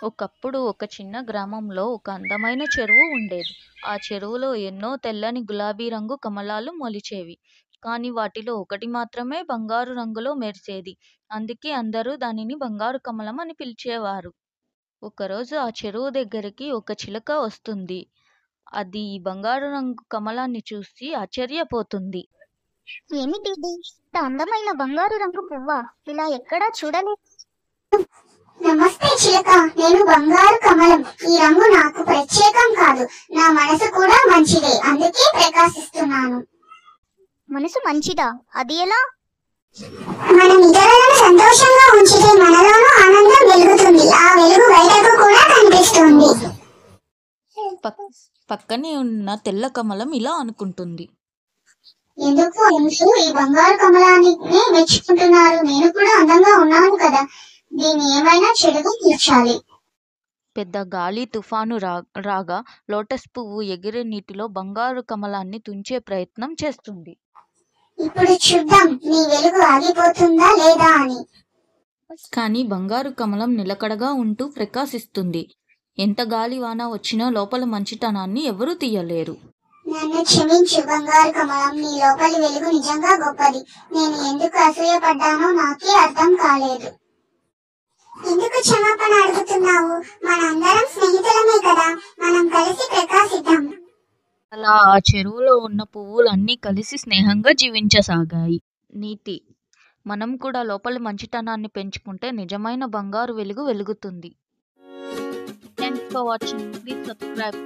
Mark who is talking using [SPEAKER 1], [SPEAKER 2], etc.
[SPEAKER 1] ఒకప్పుడు ఒక చిన్న గ్రామంలో ఒక అందమైన చెరువు ఉండేది. ఆ చెరువులో ఎన్నో తెల్లని గులాబీ రంగు కమలాలు మొలిచేవి. కానీ వాటిలో ఒకటి మాత్రమే బంగారు రంగులో మెరిసేది. అందుకే అందరూ దానిని బంగారు కమలం అని పిలిచేవారు. ఒకరోజు ఆ చెరువు దగ్గరికి ఒక చిలుక వస్తుంది. అది ఈ బంగారు రంగు కమలాన్ని చూసి ఆశ్చర్యపోతుంది.
[SPEAKER 2] ఏమిటిది? ఇంత అందమైన బంగారు రంగు పువ్వా? ఇలా ఎక్కడా చూడలేదు.
[SPEAKER 3] నమస్తే చిలక, నేను బంగారు కమలం. ఈ రంగు నాకు ప్రత్యేకం కాదు, నా మనసు కూడా మంచిదే, అందుకే ప్రకాశిస్తున్నాను.
[SPEAKER 2] మనసు మంచిదా? అది ఎలా?
[SPEAKER 3] మనం ఇతరులను సంతోషంగా ఉంచితే మనలోనూ ఆనందం వెలుగుతుంది. ఆ వెలుగు బయటకు కూడా కనిపిస్తుంది.
[SPEAKER 1] పక్కనే ఉన్న తెల్ల కమలం ఇలా అనుకుంటుంది.
[SPEAKER 3] ఎందుకు అందరూ ఈ బంగారు కమలాన్ని మెచ్చుకుంటున్నారు? నేను కూడా అందంగా ఉన్నాను కదా, దీన్ని ఏమైనా చెడుగా తీర్చాలి.
[SPEAKER 1] పెద్ద గాలి తుఫాను రాగా లోటస్ పువ్వు ఎగిరే నీటిలో బంగారు కమలాన్ని తుంచే ప్రయత్నం చేస్తుంది.
[SPEAKER 3] ఇప్పుడు చూద్దాం నీ వెలుగు ఆగిపోతుందా లేదా అని.
[SPEAKER 1] కానీ బంగారు కమలం నిలకడగా ఉంటూ ప్రకాశిస్తుంది. ఎంత గాలి వాన వచ్చినా లోపల మంచితనాన్ని ఎవరూ తీయలేరు.
[SPEAKER 3] నన్ను క్షమించు బంగారు కమలం, నీ లోపలి వెలుగు నిజంగా గొప్పది. నేను ఎందుకు అసూయపడ్డానో నాకే అర్థం కాలేదు. ఎందుకు క్షమాపణ అడుగుతున్నావు? మనందరం స్నేహితులమే కదా, మనం కలిసి ప్రకాశిద్దాం.
[SPEAKER 1] అలా ఆ చెరువులో ఉన్న పువ్వులన్నీ కలిసి స్నేహంగా జీవించసాగాయి. నీతి: మనం కూడా లోపలి మంచితనాన్ని పెంచుకుంటే నిజమైన బంగారు వెలుగు వెలుగుతుంది. Thanks for watching. Please subscribe.